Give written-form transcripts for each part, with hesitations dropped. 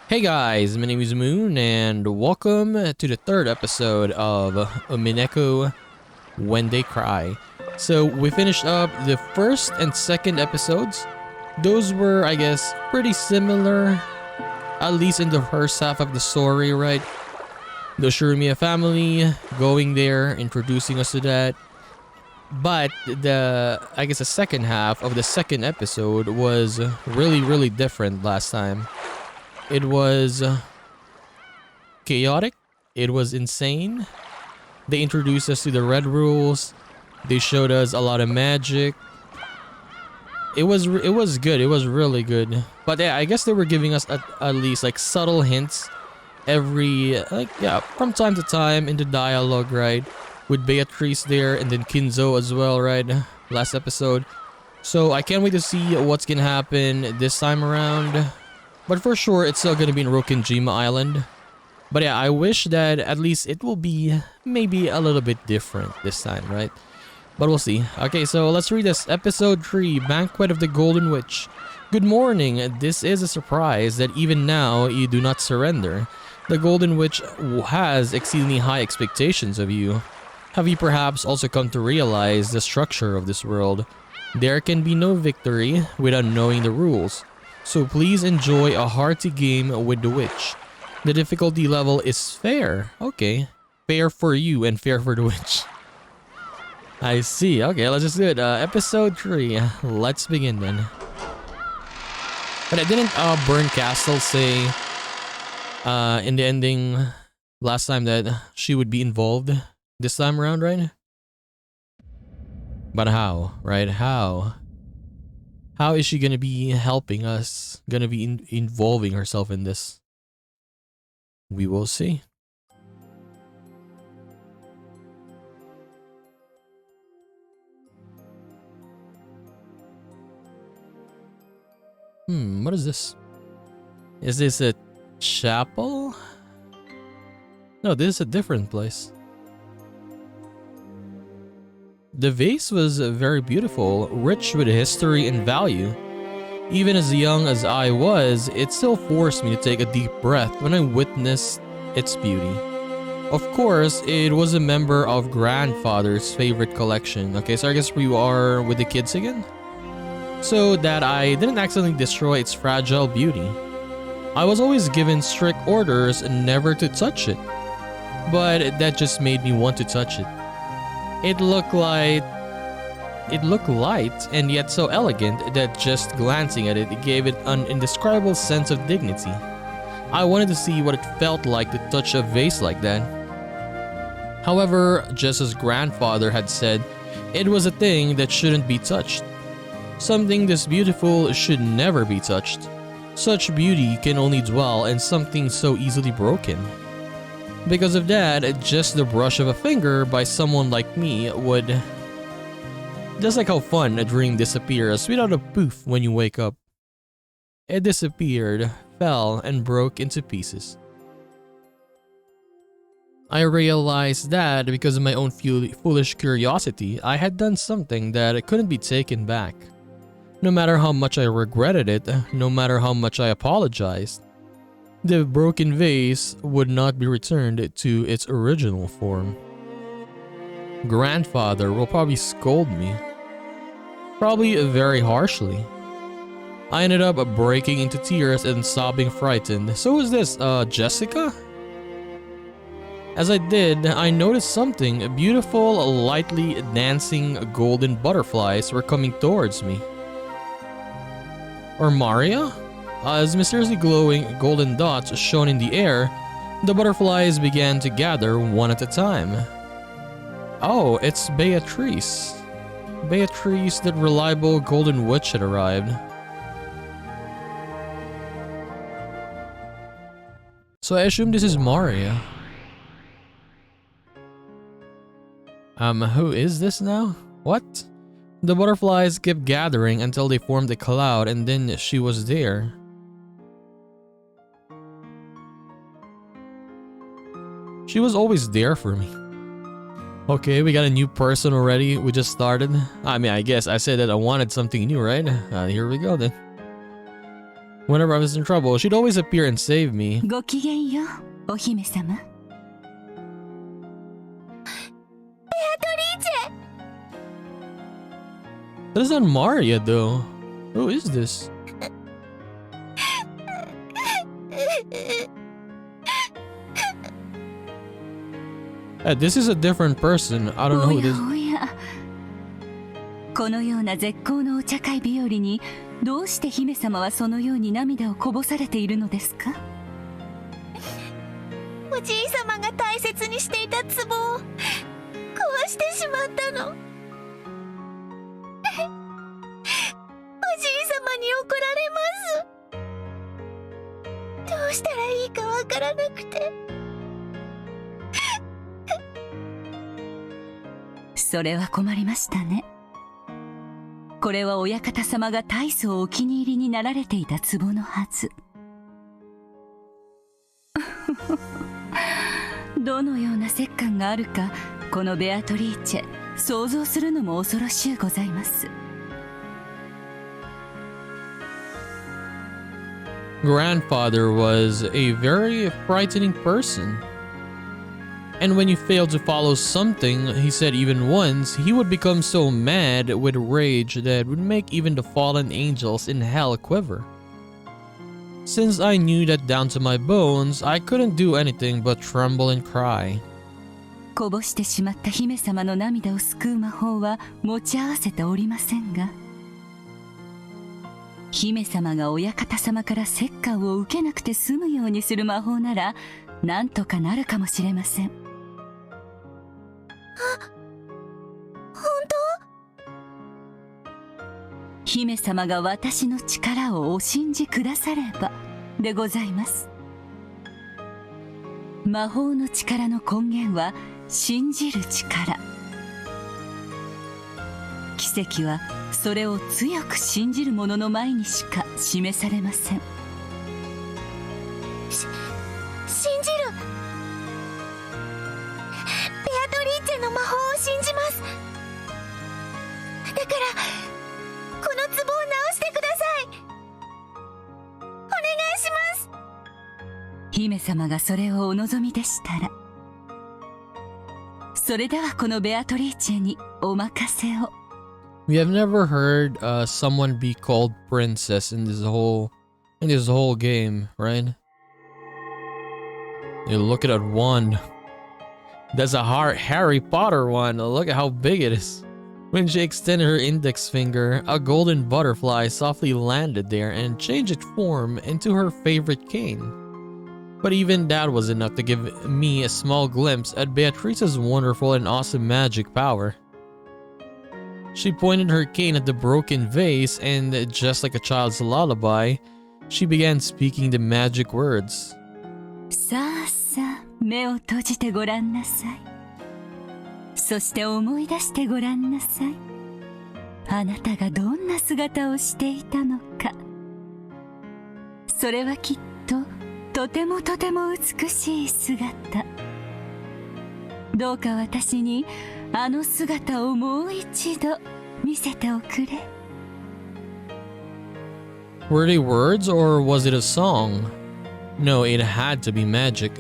Hey guys, my name is Moon and welcome to the third episode of Umineko When They Cry. So we finished up the first and second episodes. Those were, I guess, pretty similar, at least in the first half of the story, right? The Shurimiya family going there, introducing us to that. But I guess the second half of the second episode was really different last time. It was chaotic. It was insane. They introduced us to the red rules. They showed us a lot of magic. It was good. It was really good. But yeah, I guess they were giving us at least like subtle hints every from time to time in the dialogue, right? With Beatrice there and then Kinzo as well, right? Last episode. So I can't wait to see what's gonna happen this time around. But for sure, it's still gonna be in Rokinjima Island. But yeah, I wish that at least it will be maybe a little bit different this time, right? But we'll see. Okay, so let's read this. Episode 3, Banquet of the Golden Witch. Good morning. This is a surprise that even now you do not surrender. The Golden Witch has exceedingly high expectations of you. Have you perhaps also come to realize the structure of this world? There can be no victory without knowing the rules. So please enjoy a hearty game with the witch. The difficulty level is fair. Okay. Fair for you and fair for the witch. I see. Okay, let's just do it. Episode 3. Let's begin then. But I didn't Burn Castle say in the ending last time that she would be involved this time around, right? But how, right? How? How is she gonna be helping us? Gonna be involving herself in this? We will see. What is this? Is this a chapel? No, this is a different place. The vase was very beautiful, rich with history and value. Even as young as I was, it still forced me to take a deep breath when I witnessed its beauty. Of course, it was a member of grandfather's favorite collection. Okay, so I guess we are with the kids again? So that I didn't accidentally destroy its fragile beauty. I was always given strict orders never to touch it. But that just made me want to touch it. It looked light and yet so elegant that just glancing at it, it gave it an indescribable sense of dignity. I wanted to see what it felt like to touch a vase like that. However, just as grandfather had said, it was a thing that shouldn't be touched. Something this beautiful should never be touched. Such beauty can only dwell in something so easily broken. Because of that, just the brush of a finger by someone like me would... Just like how fun a dream disappears without a poof when you wake up. It disappeared, fell, and broke into pieces. I realized that because of my own foolish curiosity, I had done something that couldn't be taken back. No matter how much I regretted it, no matter how much I apologized, the broken vase would not be returned to its original form. Grandfather will probably scold me. Probably very harshly. I ended up breaking into tears and sobbing frightened. So is this, Jessica? As I did, I noticed something. Beautiful, lightly dancing golden butterflies were coming towards me. Or Maria? As mysteriously glowing golden dots shone in the air, the butterflies began to gather one at a time. Oh, it's Beatrice. Beatrice, that reliable golden witch, had arrived. So I assume this is Maria. Who is this now? What? The butterflies kept gathering until they formed a cloud and then she was there. She was always there for me. Okay, we got a new person already. We just started. I mean, I guess I said that I wanted something new, right? Here we go then. Whenever I was in trouble, she'd always appear and save me. ごきげんよう、お姫様。ベアトリーチェ。 That is not Maria, though. Who is this? This is a different person. I don't know who this is. おや、このような絶好のお茶会日和にどうして姫様はそのように涙をこぼされているのですか？おじいさまが大切にしていた壺を壊してしまったの。おじいさまに怒られます。どうしたらいいかわからなくて。それは困りましたね。これはお館様が大層お気に入りになられていた壺のはず。どのような折檻があるか、このベアトリーチェ、想像するのも恐ろしゅうございます。Grandfather was a very frightening person. And when you failed to follow something he said even once, he would become so mad with rage that would make even the fallen angels in hell quiver. Since I knew that down to my bones, I couldn't do anything but tremble and cry. こぼしてしまった姫様の涙を救う魔法は持ち合わせておりませんが、姫様がお館様から折檻を受けなくて済むようにする魔法なら、なんとかなるかもしれません。本姫様が私の力をお信じくださればでございます。魔法の力の根源は信じる力。奇跡はそれを強く信じる者の前にしか示されません。信じる。ベアトリーチェの魔法を信じます。だからこの壺を直してください。お願いします。姫様がそれをお望みでしたら、それではこのベアトリーチェにお任せを。We have never heard someone be called princess in this whole game, right? You look at that wand. That's a Harry Potter wand. Look at how big it is. When she extended her index finger, a golden butterfly softly landed there and changed its form into her favorite cane. But even that was enough to give me a small glimpse at Beatrice's wonderful and awesome magic power. She pointed her cane at the broken vase and, just like a child's lullaby, she began speaking the magic words. さあさあ、目を閉じてごらんなさい。そして思い出してごらんなさい。あなたがどんな姿をしていたのか。それはきっととてもとても美しい姿。どうか私にあの姿をもう一度見せておくれ。Were they words or was it a song? No, it had to be magic.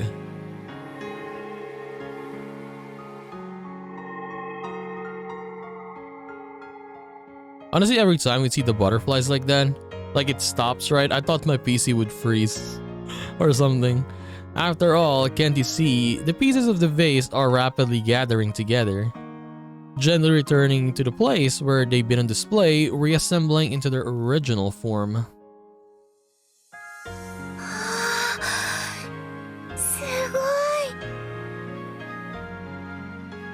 Honestly, every time we see the butterflies like that, like it stops, right? I thought my PC would freeze or something. After all, can't you see, the pieces of the vase are rapidly gathering together, gently returning to the place where they've been on display, reassembling into their original form. すごい。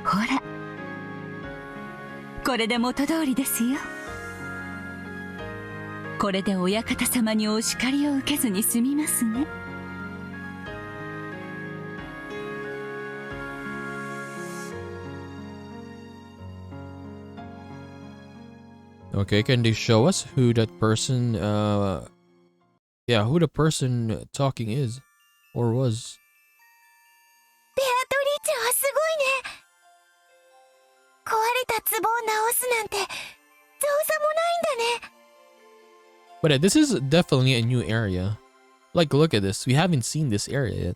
ほら、これで元通りですよ。これでお館様にお叱りを受けずに済みますね。Okay, can they show us who that person, who the person talking is or was? ベアトリーチェはすごいね。壊れた壺を直すなんて造作もないんだね。But this is definitely a new area. Like, look at this. We haven't seen this area yet.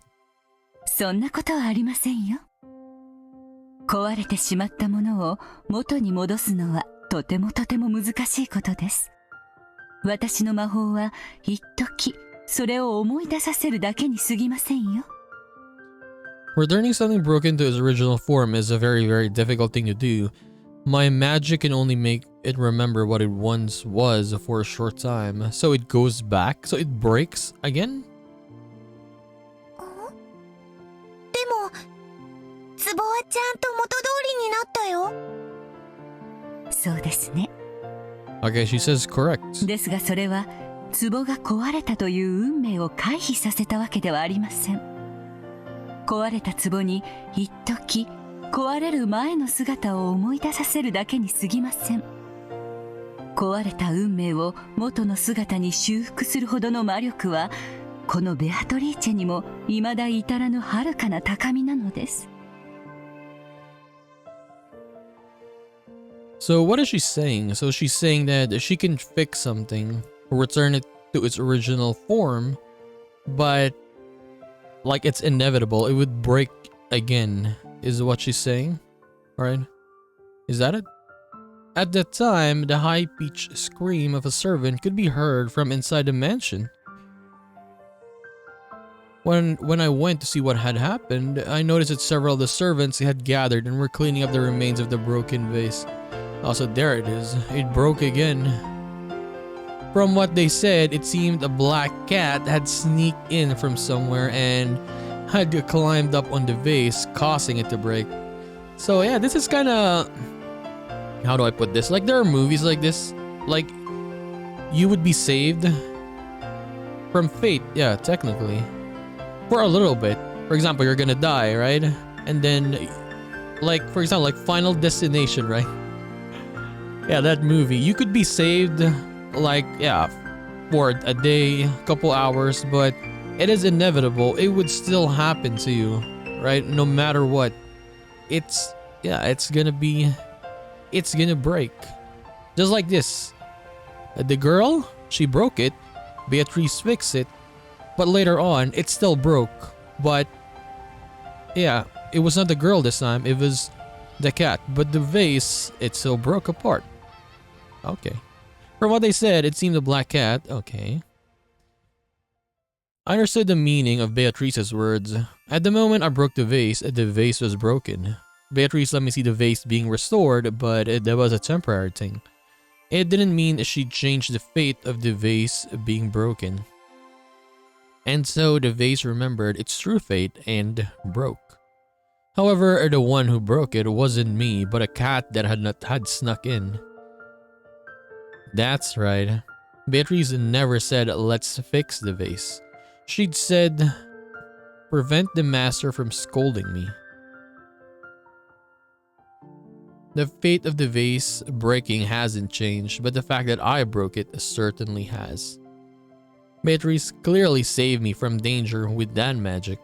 そんなことはありませんよ。壊れてしまったものを元に戻すのはとても難しいことです。私の魔法は一時それを思い出させるだけに過ぎませんよ。Returning something broken to its original form is a very difficult thing to do. My magic can only make it remember what it once was for a short time. So it goes back? So it breaks again? でも壺はちゃんと元通りになったよ。そうですね。Okay, she says correct. ですがそれは壺が壊れたという運命を回避させたわけではありません。壊れた壺に一時壊れる前の姿を思い出させるだけに過ぎません。壊れた運命を元の姿に修復するほどの魔力はこのベアトリーチェにも未だ至らぬ遥かな高みなのです。So what is she saying? So she's saying that she can fix something, return it to its original form, but like it's inevitable, it would break again, is what she's saying, right? Is that it? At that time, the high-pitched scream of a servant could be heard from inside the mansion. When I went to see what had happened, I noticed that several of the servants had gathered and were cleaning up the remains of the broken vase. Also, there it is. It broke again. From what they said, it seemed a black cat had sneaked in from somewhere and had climbed up on the vase, causing it to break. So yeah, this is kind of... How do I put this? Like, there are movies like this. Like, you would be saved from fate. Yeah, technically. For a little bit. For example, you're gonna die, right? And then, like, for example, like Final Destination, right? Yeah, that movie. You could be saved, like, yeah, for a day, couple hours, but it is inevitable. It would still happen to you, right? No matter what. It's gonna break. Just like this. The girl, she broke it. Beatrice fixed it. But later on, it still broke. But, yeah, it was not the girl this time. It was the cat. But the vase, it still broke apart. Okay. From what they said, it seemed a black cat. Okay. I understood the meaning of Beatrice's words. At the moment I broke the vase was broken. Beatrice let me see the vase being restored, but that was a temporary thing. It didn't mean she changed the fate of the vase being broken. And so the vase remembered its true fate and broke. However, the one who broke it wasn't me, but a cat that had snuck in. That's right. Beatrice never said, let's fix the vase. She'd said, prevent the master from scolding me. The fate of the vase breaking hasn't changed, but the fact that I broke it certainly has. Beatrice clearly saved me from danger with that magic.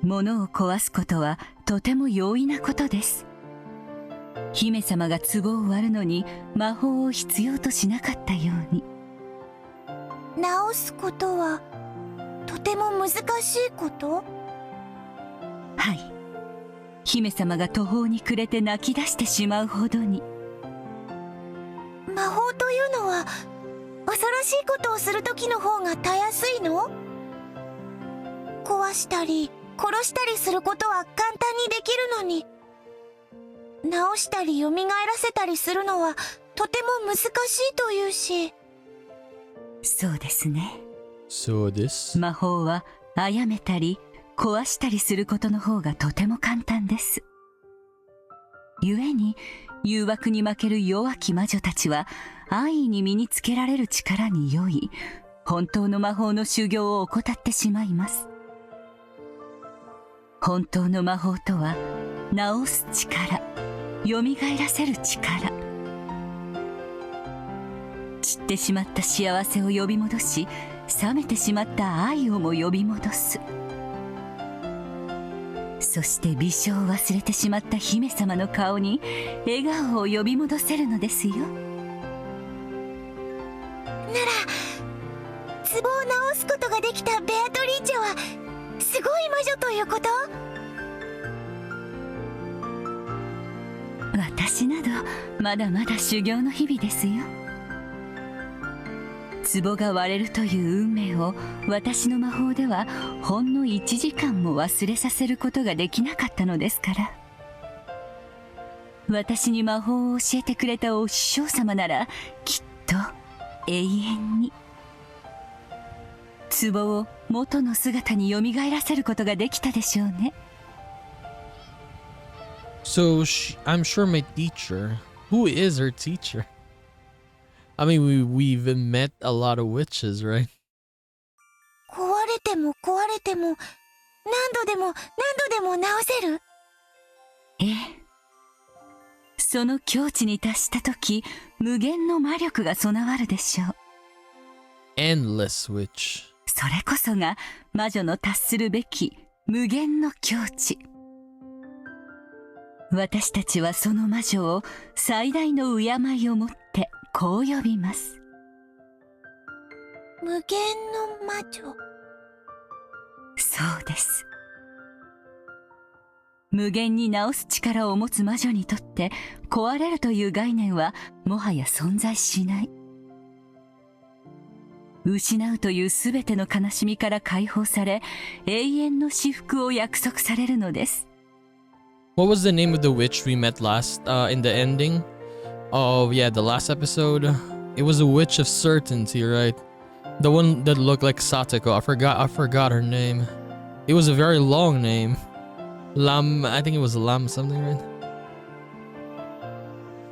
物を壊すことはとても容易なことです。姫様が壺を割るのに魔法を必要としなかったように。直すことはとても難しいこと？はい。姫様が途方に暮れて泣き出してしまうほどに。魔法というのは恐ろしいことをする時の方がたやすいの？壊したり殺したりすることは簡単にできるのに、直したり蘇らせたりするのはとても難しいというし。そうですね。そうです。魔法は殺めたり壊したりすることの方がとても簡単です。故に誘惑に負ける弱き魔女たちは安易に身につけられる力に酔い、本当の魔法の修行を怠ってしまいます。本当の魔法とは治す力、蘇らせる力。散ってしまった幸せを呼び戻し、冷めてしまった愛をも呼び戻す。そして微笑を忘れてしまった姫様の顔に笑顔を呼び戻せるのですよ。壺を直すことができたベアトリーチェはすごい魔女ということ？私などまだまだ修行の日々ですよ。壺が割れるという運命を私の魔法ではほんの1時間も忘れさせることができなかったのですから。私に魔法を教えてくれたお師匠様ならきっと永遠に壺を元の姿に蘇らせることができたでしょうね。So I'm sure my teacher. Who is her teacher? I mean, we've met a lot of witches, right? 壊れても壊れても何度でも何度でも直せる？ええ。その境地に達した時、無限の魔力が備わるでしょう。Endless witch. それこそが魔女の達するべき無限の境地。私たちはその魔女を最大の敬いをもってこう呼びます。無限の魔女。そうです。無限に治す力を持つ魔女にとって壊れるという概念はもはや存在しない。失うというすべての悲しみから解放され、永遠の至福を約束されるのです。What was the name of the witch we met last in the ending? Oh yeah, the last episode. It was a witch of certainty, right? The one that looked like Satoko. I forgot her name. It was a very long name. I think it was Lam something, right?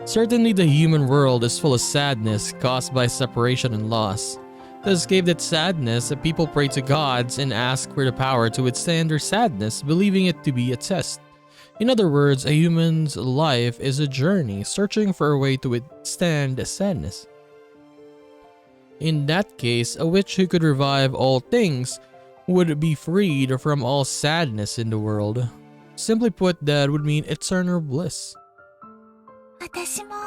Certainly the human world is full of sadness caused by separation and loss. To escape that sadness, the people pray to gods and ask for the power to withstand their sadness, believing it to be a test. In other words, a human's life is a journey, searching for a way to withstand sadness. In that case, a witch who could revive all things would be freed from all sadness in the world. Simply put, that would mean eternal bliss. 私もベア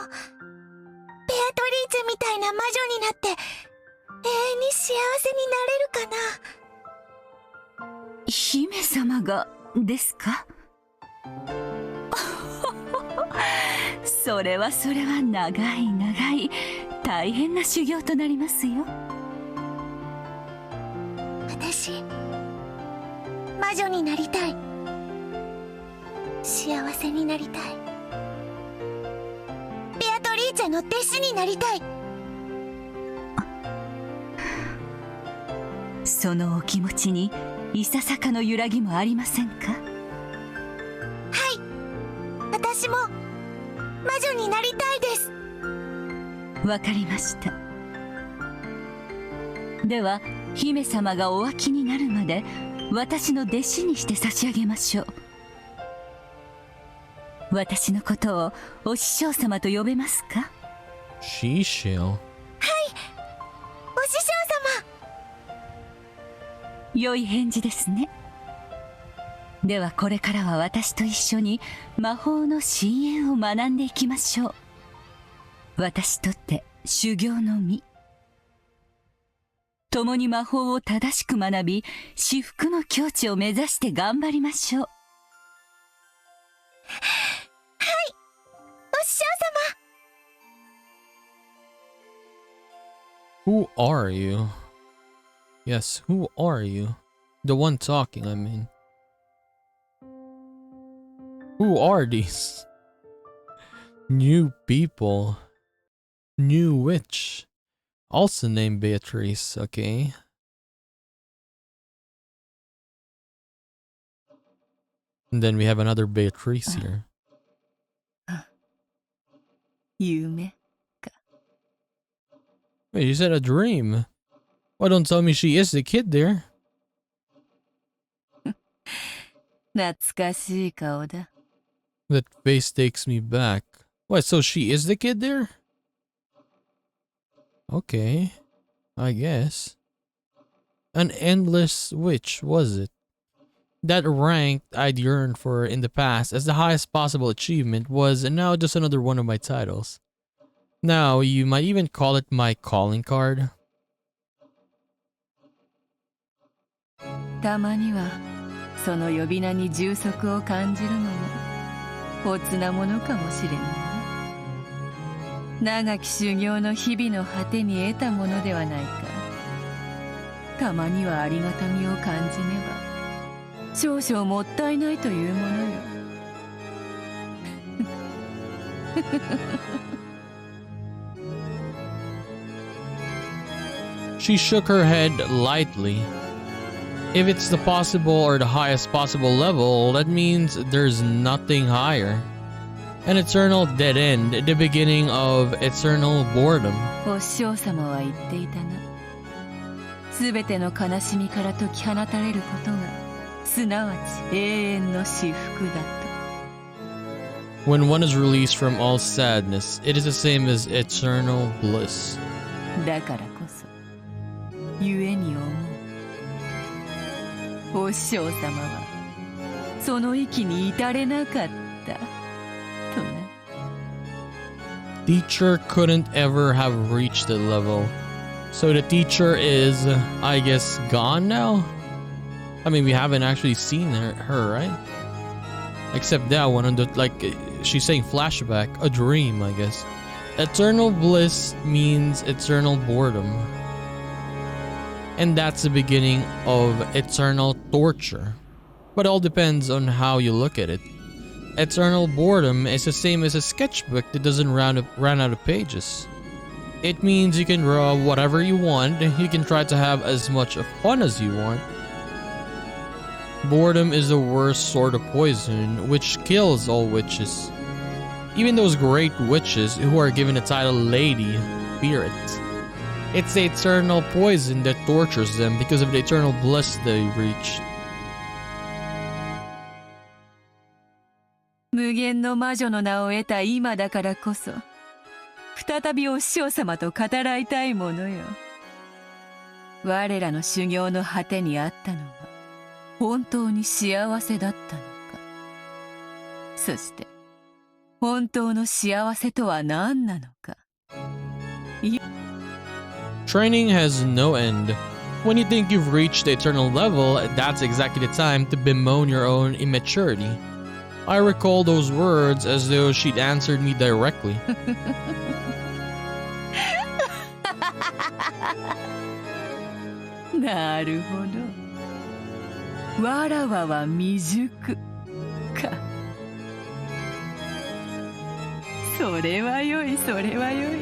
トリーチェみたいな魔女になって永遠に幸せになれるかな。姫様がですか？それは長い大変な修行となりますよ。私魔女になりたい。幸せになりたい。ベアトリーチェの弟子になりたい。そのお気持ちにいささかの揺らぎもありませんか？はい、私も魔女になりたいです。わかりました。では姫様がお飽きになるまで私の弟子にして差し上げましょう。私のことをお師匠様と呼べますか？師匠。はい、お師匠様。良い返事ですね。ではこれからは私と一緒に魔法の深淵を学んでいきましょう。私とって修行の身。共に魔法を正しく学び、至福の境地を目指して頑張りましょう。はい、お師匠様。 Who are you? Yes, who are you? The one talking, I mean. Who are these? New people. New witch. Also named Beatrice, okay. And then we have another Beatrice here. 夢か。 Wait, you said a dream. Why don't tell me she is the kid there? 懐かしい顔だ。 That face takes me back. What, so she is the kid there? Okay, I guess. An endless witch, was it? That rank I'd yearned for in the past as the highest possible achievement was now just another one of my titles. Now, you might even call it my calling card. たまにはその呼び名に充足を感じるのもおつなものかもしれない。長き修行の日々の果てに得たものではないか。たまにはありがたみを感じねば少々もったいないというものよ。She shook her head lightly. If it's the possible or the highest possible level, that means there's nothing higher. An eternal dead end, the beginning of eternal boredom. お師匠様は言っていたな。すべての悲しみから解き放たれることがすなわち永遠の至福だと。When one is released from all sadness, it is the same as eternal bliss. だからこそ故に思う。お師匠様はその域に至れなかったとな。Teacher couldn't ever have reached the level. So the teacher is, I guess, gone now? I mean, we haven't actually seen her, right? Except that one, she's saying flashback, a dream, I guess. Eternal bliss means eternal boredom. And that's the beginning of eternal torture. But it all depends on how you look at it. Eternal boredom is the same as a sketchbook that doesn't run out of pages. It means you can draw whatever you want, you can try to have as much fun as you want. Boredom is the worst sort of poison, which kills all witches. Even those great witches who are given the title Lady fear it. It's the eternal poison that tortures them because of the eternal bliss they reached. 無限の魔女の名を得た今だからこそ再びお師匠様と語らいたいものよ。我らの修行の果てにあったのは本当に幸せだったのか。そして本当の幸せとは何なのか。Training has no end. When you think you've reached the eternal level, that's exactly the time to bemoan your own immaturity. I recall those words as though she'd answered me directly. なるほど。わらわは未熟か。それはよい、それはよい。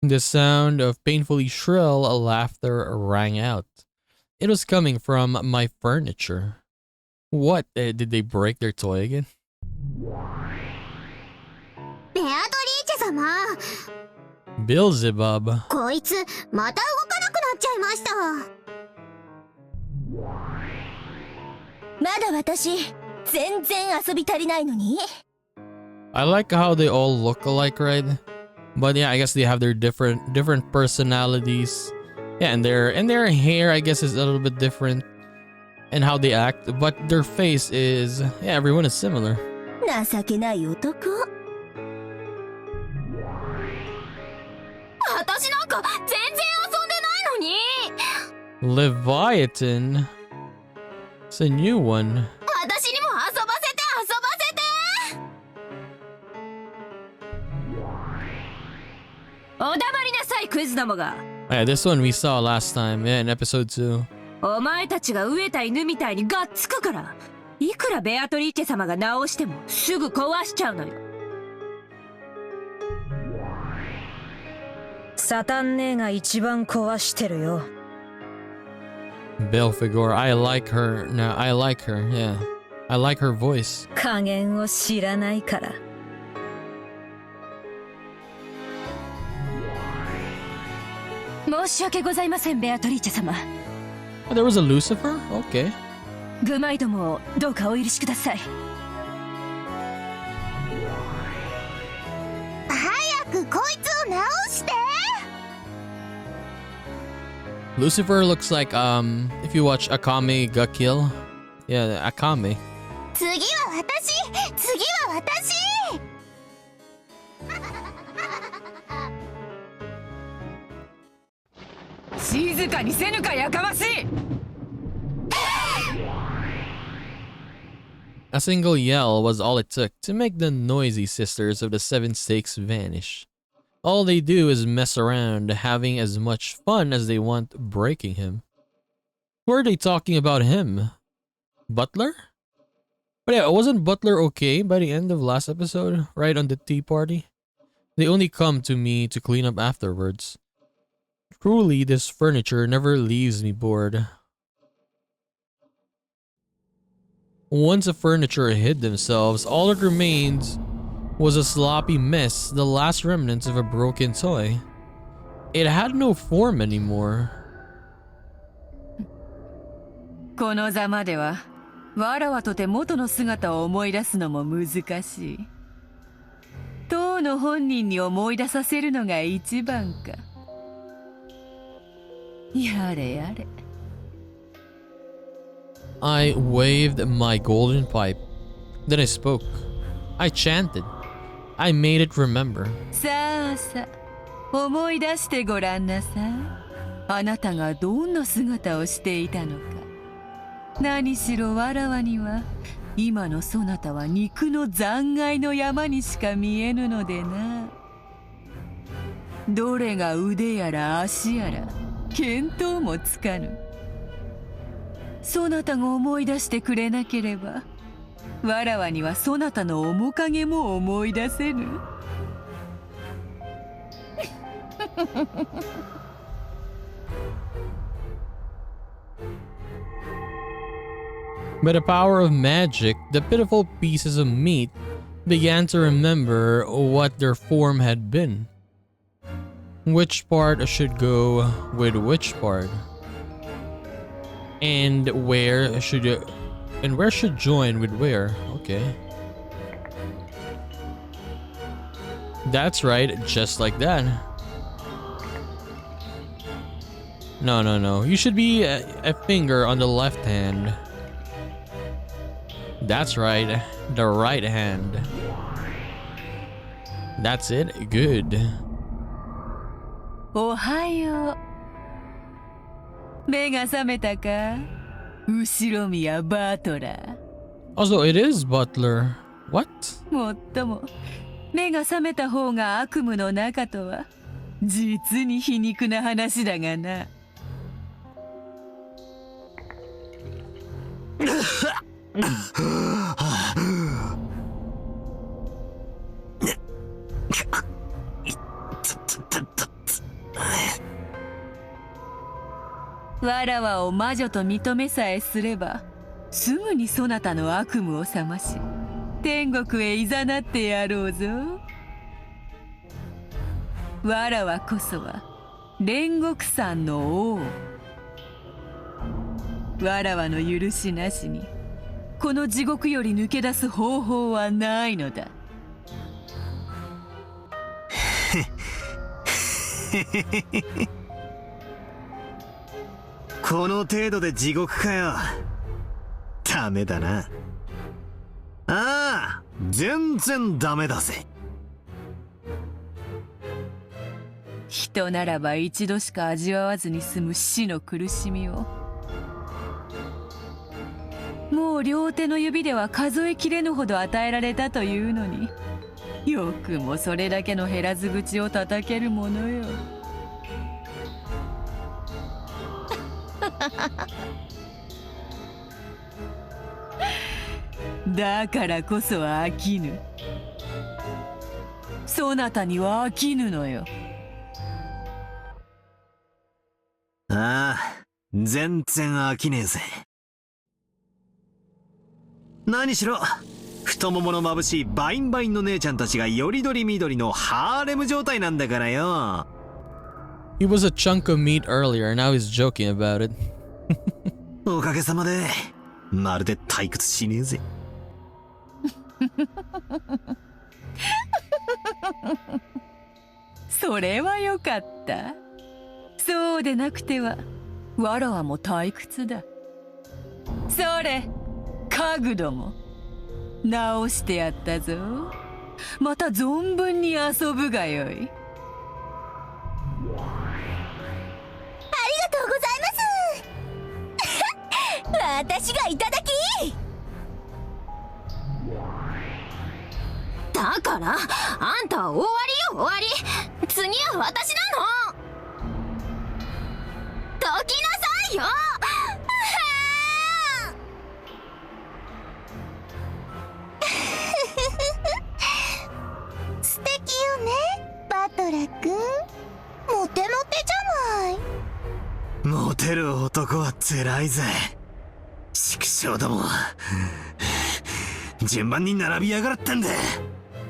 The sound of painfully shrill laughter rang out. It was coming from my furniture. What? Did they break their toy again? ベアトリーチェ様、 Beelzebub. こいつまた動かなくなっちゃいました。まだ私全然遊び足りないのに。 I like how they all look alike, right? But yeah, I guess they have their different personalities. Yeah, and their hair, I guess, is a little bit different, and how they act. But their face is, yeah, everyone is similar. 情けない男。私なんか全然遊んでないのに。 Leviathan. It's a new one. 私にも遊ばせて遊ばせて。お黙りなさいクズどもが。 Yeah, this one we saw last time, yeah, in episode 2. お前たちが飢えた犬みたいにがっつくから、いくらベアトリーチェ様が直してもすぐ壊しちゃうのよ。サタン姉が一番壊してるよ。Belphegor, I like her. No, I like her, yeah. I like her voice. 加減を知らないから。申し訳ございませんベアトリーチェ様。 Oh, there was a Lucifer? Okay. グマイどもをどうかお許しください。早くこいつを直して。 Lucifer looks like if you watch Akame ga Kill. Yeah, Akame. 次は私。静かにせぬかやかましい。 A single yell was all it took to make the noisy sisters of the Seven Stakes vanish. All they do is mess around, having as much fun as they want breaking him. Who are they talking about him? Butler? But yeah, wasn't Butler okay by the end of last episode, right on the tea party? They only come to me to clean up afterwards. Truly, this furniture never leaves me bored. Once the furniture hid themselves, all that remained was a sloppy mess, the last remnants of a broken toy. It had no form anymore. このざまではわらわとて元の姿を思い出すのも難しい。当の本人に思い出させるのが一番か。やれやれ。 I waved my golden pipe. Then I spoke. I chanted. I made it remember. さあさあ、思い出してごらんなさい。あなたがどんな姿をしていたのか。何しろわらわには今のそなたは肉の残骸の山にしか見えぬのでな。どれが腕やら足やら見当もつかぬ。そなたが思い出してくれなければわらわにはそなたの面影も思い出せぬ。By the power of magic, the pitiful pieces of meat began to remember what their form had been. Which part should go with which part? And where should join with where? Okay. That's right, just like that. No. You should be a finger on the left hand. That's right, the right hand. That's it, good. おはよう。目が覚めたか？後ろ宮バトラー。 Also, it is Butler. What? もっとも目が覚めた方が悪夢の中とは実に皮肉な話だがな。わらわを魔女と認めさえすればすぐにそなたの悪夢を覚まし天国へいざなってやろうぞ。わらわこそは煉獄山の王。わらわの許しなしにこの地獄より抜け出す方法はないのだ。この程度で地獄かよ。ダメだな。ああ、全然ダメだぜ。人ならば一度しか味わわずに済む死の苦しみをもう両手の指では数えきれぬほど与えられたというのに、よくもそれだけの減らず口を叩けるものよ。だからこそ飽きぬ。そなたには飽きぬのよ。ああ、全然飽きねえぜ。何しろ太ももの眩しいバインバインの姉ちゃんたちがよりどりみどりのハーレム状態なんだからよ。He was a chunk of meat earlier, now he's joking about it. おかげさまでまるで退屈しねえぜ。それはよかった。そうでなくてはわらわも退屈だ。それ家具ども直してやったぞ。また存分に遊ぶがよい。ありがとうございます私がいただきだからあんたは終わりよ終わり次は私なのどきなさいよ素敵よねバトラ君モテモテじゃないモテる男は辛いぜ。畜生ども。順番に並びやがったんだ。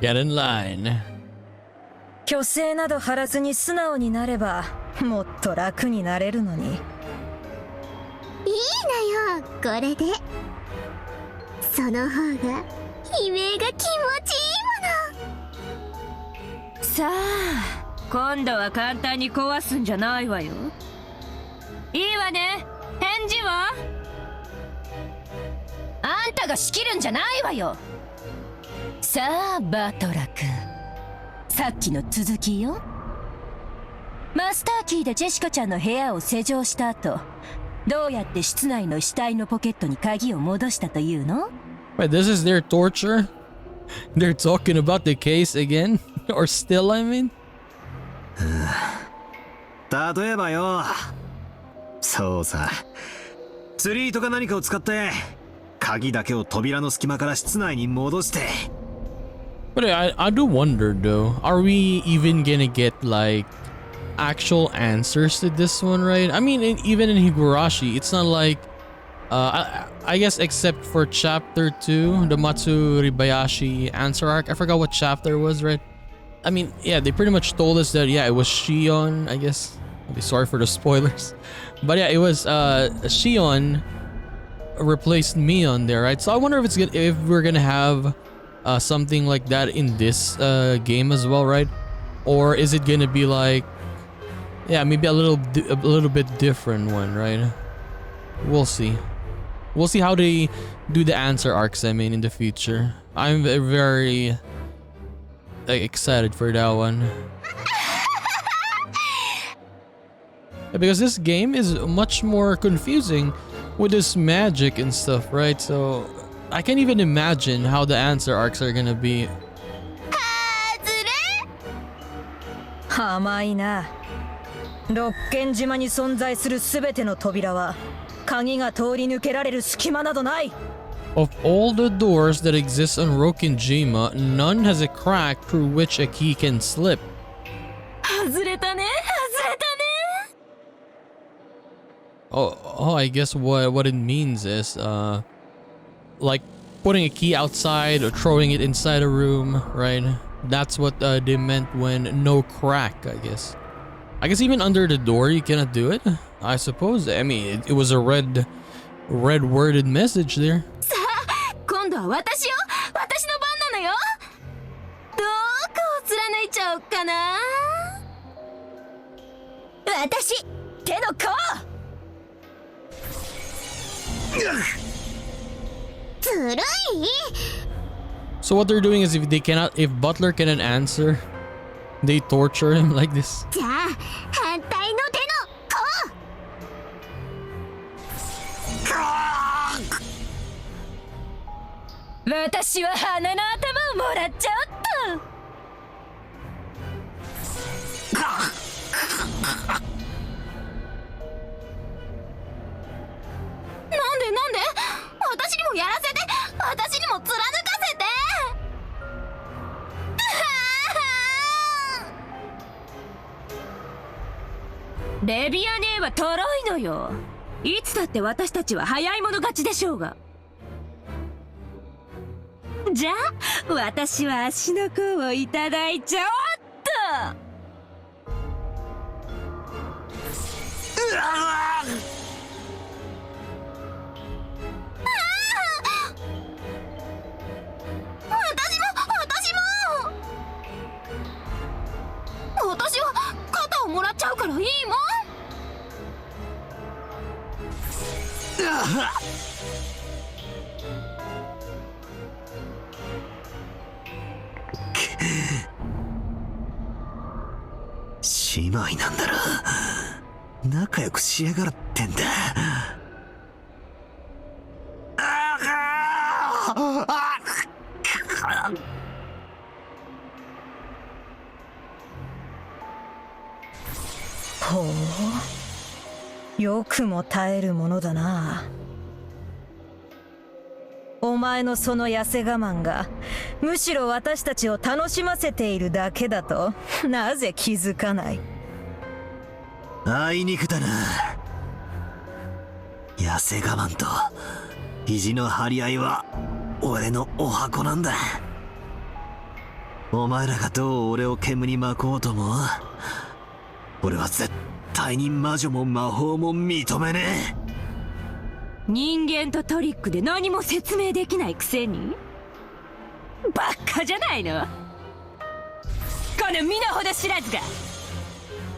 Get in line. 虚勢など張らずに素直になればもっと楽になれるのに。いいのよこれでその方が悲鳴が気持ちいいものさあ今度は簡単に壊すんじゃないわよ。いいわね。返事は？あんたが仕切るんじゃないわよ。さあバトラ君、さっきの続きよ。マスターキーでジェシカちゃんの部屋を施錠した後、どうやって室内の死体のポケットに鍵を戻したというの？ Wait, this is their torture? They're talking about the case again? Or still, I mean? 例えばよ、そうさ、釣り糸か何かを使って鍵だけを扉の隙間から室内に戻して。 But I do wonder though, are we even gonna get like actual answers to this one, right? I mean, even in Higurashi, it's not like I guess except for chapter 2, the Matsuribayashi answer arc. I forgot what chapter it was, right? I mean, yeah, they pretty much told us that, yeah, it was Shion, I guess. Okay, sorry for the spoilers. But yeah, it was Shion replaced Mion there, right? So I wonder if we're gonna have something like that in this game as well, right? Or is it gonna be like, yeah, maybe a little bit different one, right? We'll see. We'll see how they do the answer arcs, I mean, in the future. I'm very excited for that one. Because this game is much more confusing with this magic and stuff, right? So I can't even imagine how the answer arcs are gonna be. 甘いな。六軒島に存在するすべての扉は鍵が通り抜けられる隙間などない。 Of all the doors that exist on Rokinjima, none has a crack through which a key can slip. 外れたね、外れたね。 Oh, I guess what it means is like putting a key outside or throwing it inside a room, right? That's what they meant when no crack, I guess. I guess even under the door you cannot do it, I suppose. I mean, it was a red worded message there. さあ今度は私よ私の番なのよどこを貫いちゃおっかな私手の甲ずるい So what they're doing is if Butler cannot answer, they torture him like this. じゃあ反対の手の甲私は花の頭をもらっちゃおっと。なんで私にもやらせて私にも貫かせてレビア姉はトロいのよ。いつだって私たちは早い者勝ちでしょうが。じゃあ私は足の甲をいただいちゃおっと。私は肩をもらっちゃうからいいもん姉妹なんだろ。仲良くしやがるってんだ。ほう、よくも耐えるものだな。お前のその痩せ我慢がむしろ私たちを楽しませているだけだとなぜ気づかない。あいにくだな。痩せ我慢と意地の張り合いは俺のお箱なんだ。お前らがどう俺を煙に巻こうとも、俺は絶対に魔女も魔法も認めねえ。人間とトリックで何も説明できないくせにバカじゃないの、この身の程知らずが。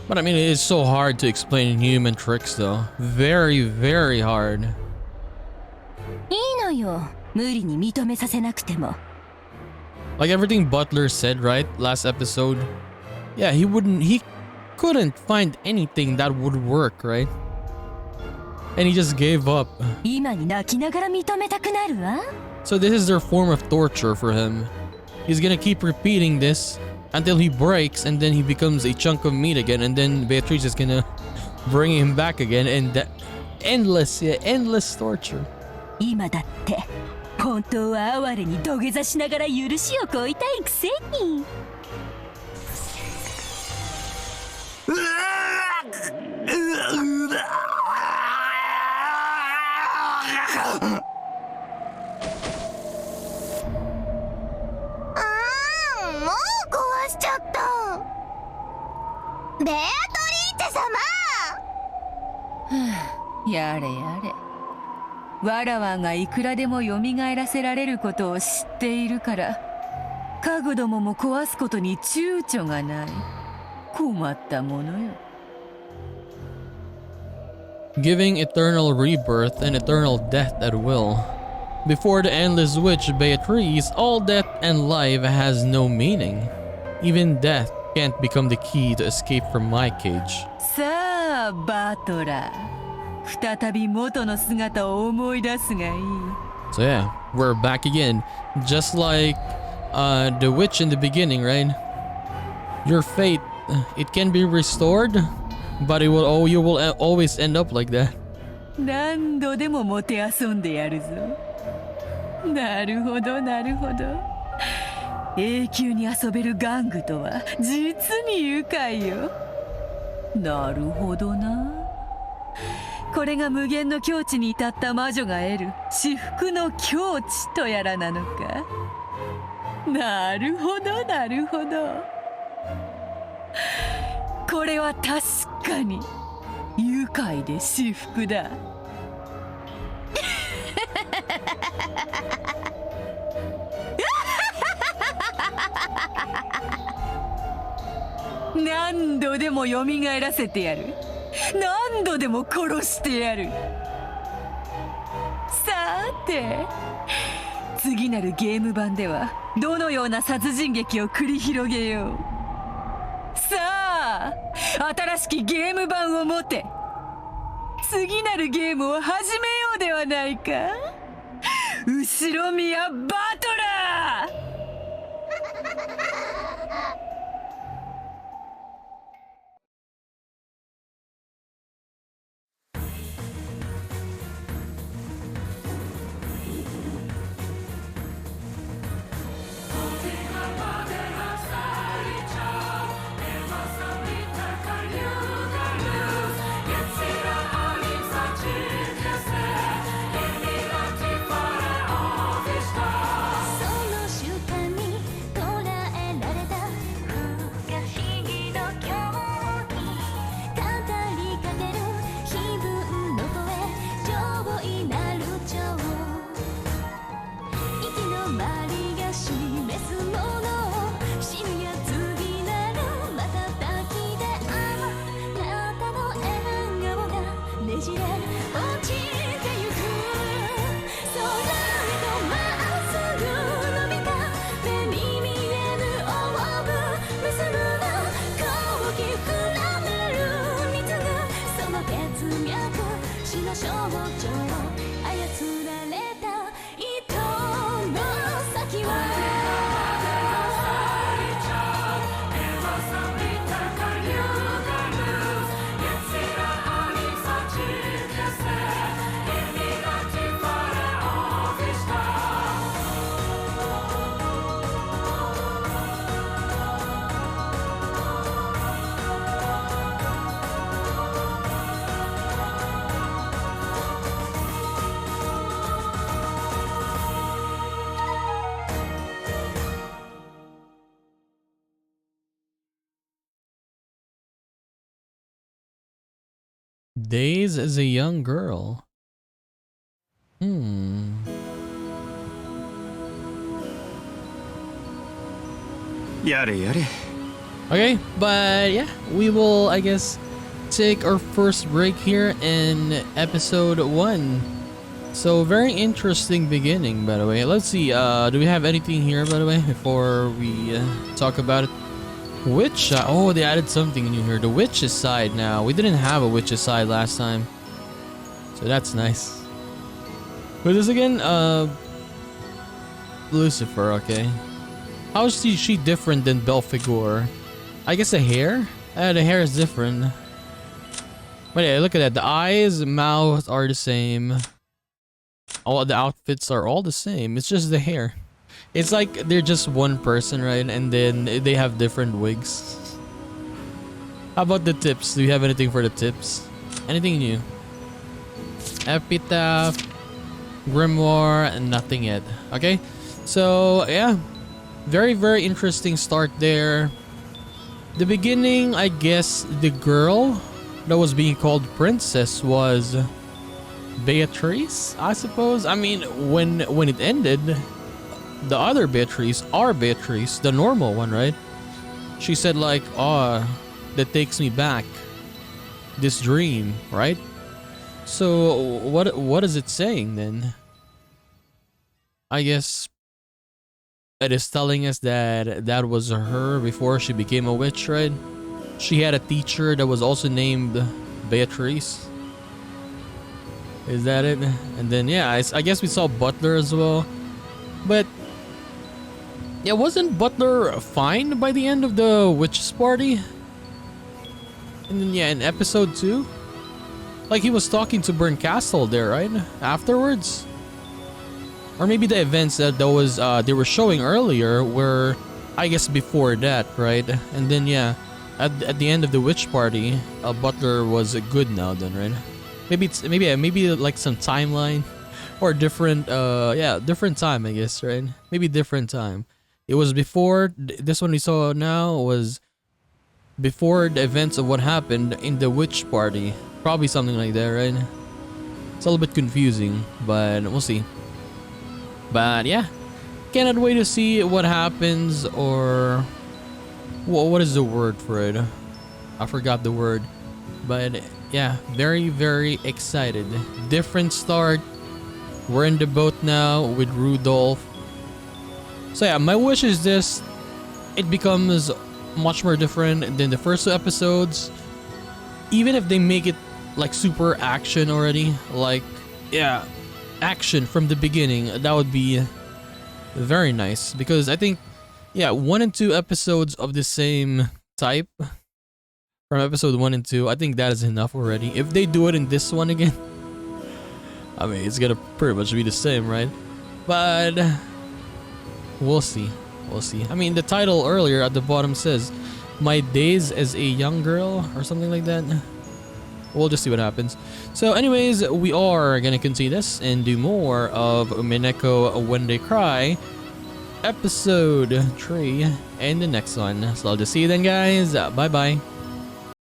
But I mean, it is so hard to explain human tricks though. Very, very hard. いいのよ、無理に認めさせなくても。 Like everything Butler said, right? Last episode. Yeah, he couldn't find anything that would work, right? And he just gave up. 今に泣きながら認めたくなるわ。 So this is their form of torture for him. He's gonna keep repeating this until he breaks and then he becomes a chunk of meat again, and then Beatrice is gonna bring him back again, and endless torture. 今だって本当は哀れに土下座しながら許しを請いたいくせに。もう壊しちゃった。ベアトリーチェ様。やれやれ、わらわがいくらでも蘇らせられることを知っているから家具どもも壊すことに躊躇がない。困ったものよ。 Giving eternal rebirth and eternal death at will. Before the endless witch Beatrice, all death and life has no meaning. Even death can't become the key to escape from my cage. さあバトラー、再び元の姿を思い出すがいい。 So yeah, we're back again. Just like the witch in the beginning, right? Your fate, it can be restored, but you will always end up like that. 何度でももてあそんでやるぞ。なるほどなるほど、永久に遊べる玩具とは実に愉快よ。なるほどな、これが無限の境地に至った魔女が得る至福の境地とやらなのか。なるほどなるほど、これは確かに愉快で至福だ。何度でも蘇らせてやる。何度でも殺してやる。さて、次なるゲーム版ではどのような殺人劇を繰り広げよう。さあ、新しきゲーム版を持て。次なるゲームを始めようではないか。後ろ宮バトラー。その瞬間に捉えられた Days as a young girl. Yare yare. Okay, but yeah, we will, I guess, take our first break here in episode 1. So, very interesting beginning, by the way. Let's see, do we have anything here, by the way, before we talk about it? Witch, oh, they added something new here. The witch's side now. We didn't have a witch's side last time. So that's nice. Who's this again? Lucifer, okay. How is she different than Belphegor? I guess the hair? The hair is different. But yeah, look at that. The eyes, mouth are the same. All the outfits are all the same. It's just the hair. It's like they're just one person, right? And then they have different wigs. How about the tips? Do you have anything for the tips? Anything new? Epitaph, Grimoire, and nothing yet. Okay, so yeah, very interesting start there. The beginning, I guess the girl that was being called princess was Beatrice, I suppose. I mean, when it ended, the other Beatrice, our Beatrice, the normal one, right? She said like, "Oh, that takes me back. This dream," right? So what is it saying then? I guess it is telling us that that was her before she became a witch, right? She had a teacher that was also named Beatrice. Is that it? And then yeah, I guess we saw Butler as well. But yeah, wasn't Butler fine by the end of the witch's party? And then yeah, in episode 2, like he was talking to Burn Castle there, right? Afterwards, or maybe the events that they were showing earlier were, I guess, before that, right? And then yeah, at the end of the witch party, Butler was good now. Then right? Maybe like some timeline, or different different time, I guess, right? Maybe different time. It was before this one we saw now was before the events of what happened in the witch party. Probably something like that, right? It's a little bit confusing, but we'll see. But yeah, cannot wait to see what happens, or what is the word for it? I forgot the word. But yeah, very excited. Different start. We're in the boat now with Rudolph. So yeah, my wish is this. It becomes much more different than the first 2 episodes. Even if they make it like super action already. Like, yeah, action from the beginning. That would be very nice. Because I think, yeah, 1 and 2 episodes of the same type. From episode 1 and 2, I think that is enough already. If they do it in this one again, I mean, it's gonna pretty much be the same, right? But we'll see. We'll see. I mean, the title earlier at the bottom says, "My Days as a Young Girl," or something like that. We'll just see what happens. So anyways, we are gonna continue this and do more of Umineko When They Cry, episode 3, and the next one. So I'll just see you then, guys. Bye bye.